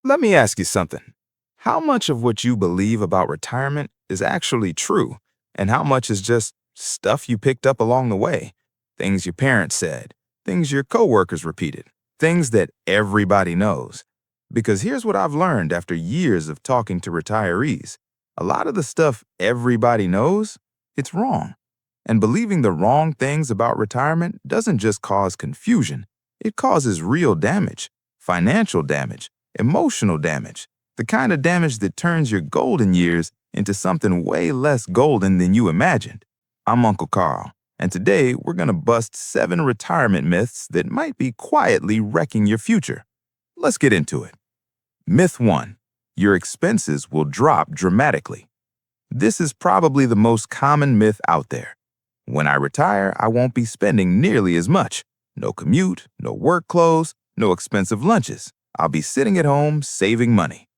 Let me ask you something. How much of what you believe about retirement is actually true, and how much is just stuff you picked up along the way? Things your parents said, things your coworkers repeated, things that everybody knows. Because here's what I've learned after years of talking to retirees. A lot of the stuff everybody knows, it's wrong. And believing the wrong things about retirement doesn't just cause confusion, it causes real damage, financial damage, emotional damage, the kind of damage that turns your golden years into something way less golden than you imagined. I'm Uncle Carl, and today we're going to bust 7 retirement myths that might be quietly wrecking your future. Let's get into it. Myth 1. Your expenses will drop dramatically. This is probably the most common myth out there. When I retire, I won't be spending nearly as much. No commute, no work clothes, no expensive lunches. I'll be sitting at home saving money.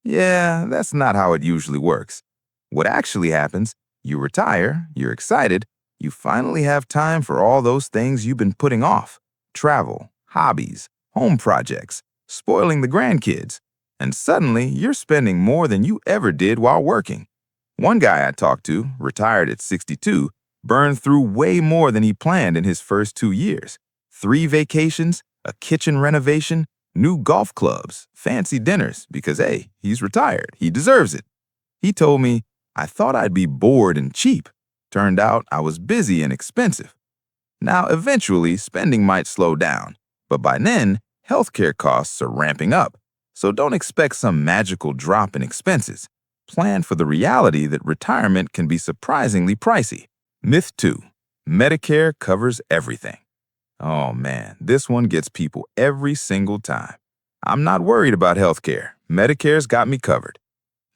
Yeah, that's not how it usually works. What actually happens, you retire, you're excited, you finally have time for all those things you've been putting off. Travel, hobbies, home projects, spoiling the grandkids. And suddenly, you're spending more than you ever did while working. One guy I talked to, retired at 62, burned through way more than he planned in his first 2 years. 3 vacations, a kitchen renovation, new golf clubs, fancy dinners, because hey, he's retired. He deserves it. He told me, I thought I'd be bored and cheap. Turned out I was busy and expensive. Now, eventually, spending might slow down, but by then, healthcare costs are ramping up. So don't expect some magical drop in expenses. Plan for the reality that retirement can be surprisingly pricey. Myth 2. Medicare covers everything. Oh man, this one gets people every single time. I'm not worried about healthcare. Medicare's got me covered.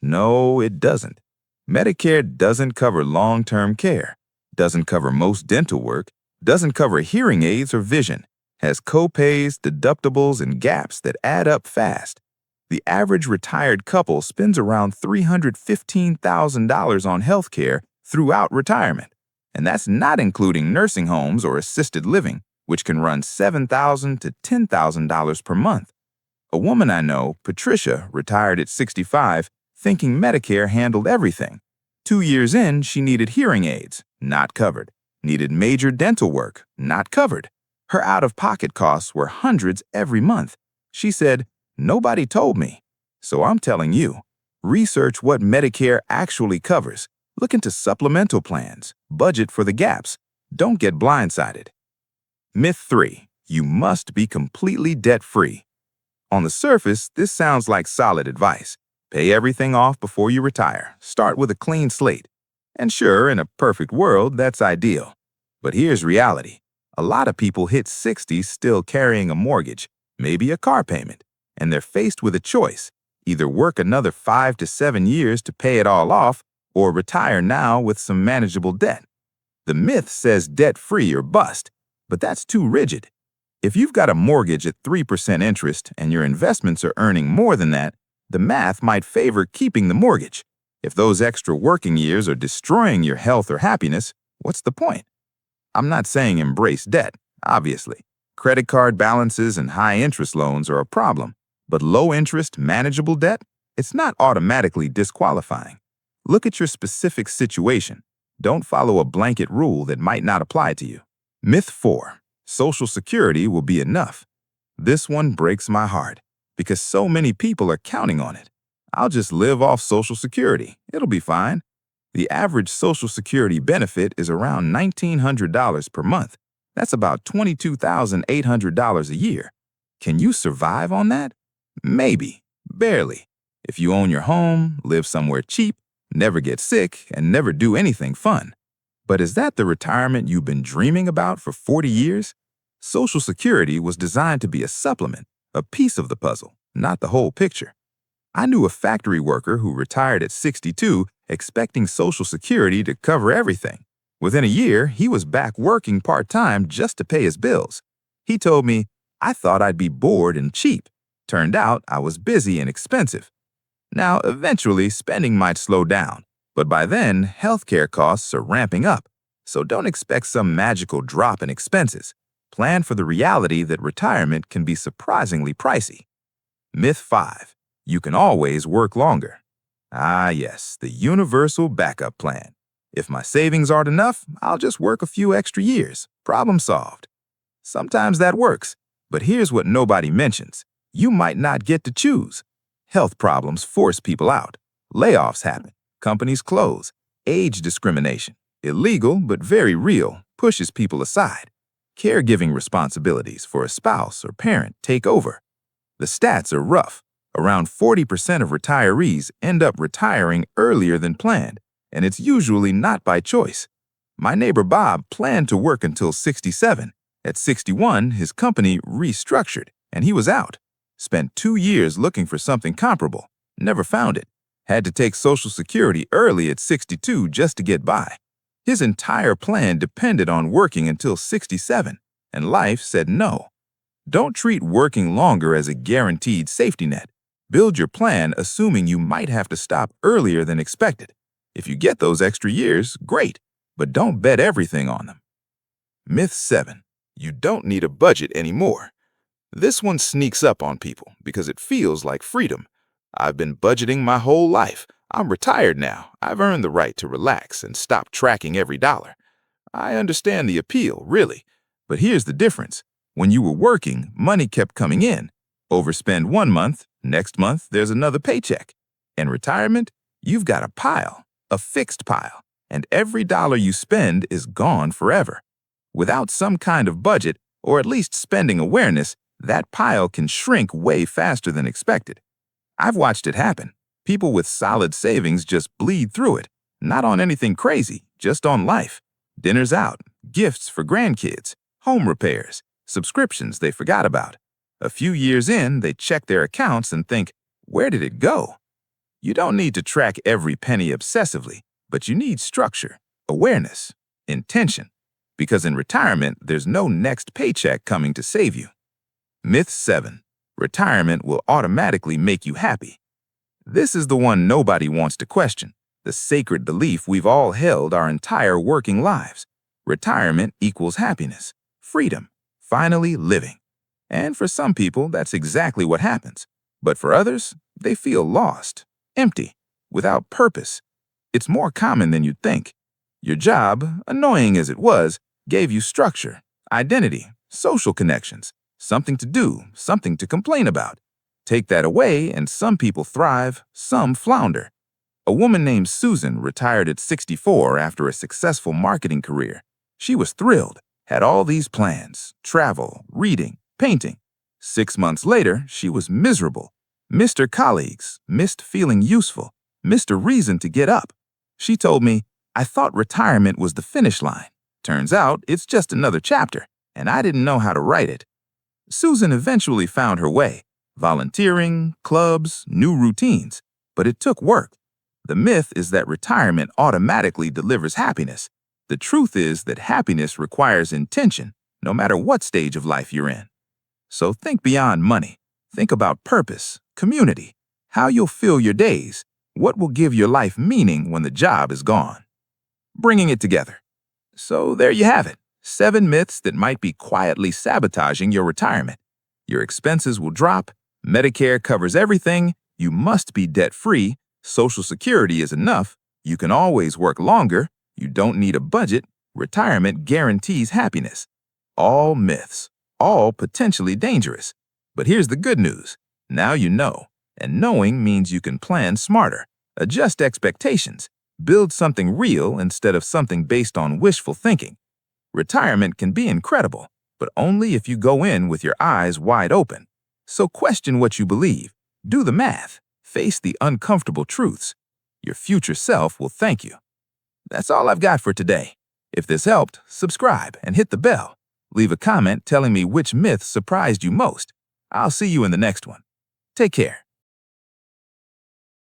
No, it doesn't. Medicare doesn't cover long-term care, doesn't cover most dental work, doesn't cover hearing aids or vision, has co-pays, deductibles, and gaps that add up fast. The average retired couple spends around $315,000 on healthcare throughout retirement. And that's not including nursing homes or assisted living, which can run $7,000 to $10,000 per month. A woman I know, Patricia, retired at 65, thinking Medicare handled everything. 2 years in, she needed hearing aids, not covered. Needed major dental work, not covered. Her out-of-pocket costs were hundreds every month. She said, "Nobody told me." So I'm telling you, research what Medicare actually covers. Look into supplemental plans. Budget for the gaps. Don't get blindsided. Myth 3. You must be completely debt-free. On the surface, this sounds like solid advice. Pay everything off before you retire. Start with a clean slate. And sure, in a perfect world, that's ideal. But here's reality. A lot of people hit 60 still carrying a mortgage, maybe a car payment, and they're faced with a choice. Either work another 5 to 7 years to pay it all off, or retire now with some manageable debt. The myth says debt-free or bust, but that's too rigid. If you've got a mortgage at 3% interest and your investments are earning more than that, the math might favor keeping the mortgage. If those extra working years are destroying your health or happiness, what's the point? I'm not saying embrace debt, obviously. Credit card balances and high-interest loans are a problem, but low-interest, manageable debt, it's not automatically disqualifying. Look at your specific situation. Don't follow a blanket rule that might not apply to you. Myth 4. Social Security will be enough. This one breaks my heart because so many people are counting on it. I'll just live off Social Security. It'll be fine. The average Social Security benefit is around $1,900 per month. That's about $22,800 a year. Can you survive on that? Maybe. Barely. If you own your home, live somewhere cheap, never get sick, and never do anything fun. But is that the retirement you've been dreaming about for 40 years? Social Security was designed to be a supplement, a piece of the puzzle, not the whole picture. I knew a factory worker who retired at 62 expecting Social Security to cover everything. Within a year, he was back working part-time just to pay his bills. He told me, "I thought I'd be bored and cheap. Turned out I was busy and expensive." Now, eventually, spending might slow down, but by then, healthcare costs are ramping up. So don't expect some magical drop in expenses. Plan for the reality that retirement can be surprisingly pricey. Myth 5. You can always work longer. Ah, yes, the universal backup plan. If my savings aren't enough, I'll just work a few extra years. Problem solved. Sometimes that works, but here's what nobody mentions. You might not get to choose. Health problems force people out. Layoffs happen. Companies close. Age discrimination, illegal but very real, pushes people aside. Caregiving responsibilities for a spouse or parent take over. The stats are rough. Around 40% of retirees end up retiring earlier than planned, and it's usually not by choice. My neighbor Bob planned to work until 67. At 61, his company restructured, and he was out. Spent 2 years looking for something comparable. Never found it. Had to take Social Security early at 62 just to get by. His entire plan depended on working until 67, and life said no. Don't treat working longer as a guaranteed safety net. Build your plan assuming you might have to stop earlier than expected. If you get those extra years, great, but don't bet everything on them. Myth 7. You don't need a budget anymore. This one sneaks up on people because it feels like freedom. I've been budgeting my whole life. I'm retired now. I've earned the right to relax and stop tracking every dollar. I understand the appeal, really. But here's the difference. When you were working, money kept coming in. Overspend 1 month, next month there's another paycheck. In retirement, you've got a pile, a fixed pile, and every dollar you spend is gone forever. Without some kind of budget, or at least spending awareness, that pile can shrink way faster than expected. I've watched it happen. People with solid savings just bleed through it, not on anything crazy, just on life. Dinners out, gifts for grandkids, home repairs, subscriptions they forgot about. A few years in, they check their accounts and think, where did it go? You don't need to track every penny obsessively, but you need structure, awareness, intention. Because in retirement, there's no next paycheck coming to save you. Myth 7. Retirement will automatically make you happy. This is the one nobody wants to question, the sacred belief we've all held our entire working lives. Retirement equals happiness, freedom, finally living. And for some people, that's exactly what happens. But for others, they feel lost, empty, without purpose. It's more common than you'd think. Your job, annoying as it was, gave you structure, identity, social connections, something to do, something to complain about. Take that away and some people thrive, some flounder. A woman named Susan retired at 64 after a successful marketing career. She was thrilled, had all these plans, travel, reading, painting. 6 months later, she was miserable. Missed her colleagues, missed feeling useful, missed a reason to get up. She told me, I thought retirement was the finish line. Turns out it's just another chapter, and I didn't know how to write it. Susan eventually found her way, volunteering, clubs, new routines, but it took work. The myth is that retirement automatically delivers happiness. The truth is that happiness requires intention, no matter what stage of life you're in. So think beyond money. Think about purpose, community, how you'll fill your days, what will give your life meaning when the job is gone. Bringing it together. So there you have it, 7 myths that might be quietly sabotaging your retirement. Your expenses will drop, Medicare covers everything, you must be debt-free, Social Security is enough, you can always work longer, you don't need a budget, retirement guarantees happiness. All myths, all potentially dangerous. But here's the good news. Now you know, and knowing means you can plan smarter, adjust expectations, build something real instead of something based on wishful thinking. Retirement can be incredible, but only if you go in with your eyes wide open. So question what you believe, do the math, face the uncomfortable truths. Your future self will thank you. That's all I've got for today. If this helped, subscribe and hit the bell. Leave a comment telling me which myth surprised you most. I'll see you in the next one. Take care.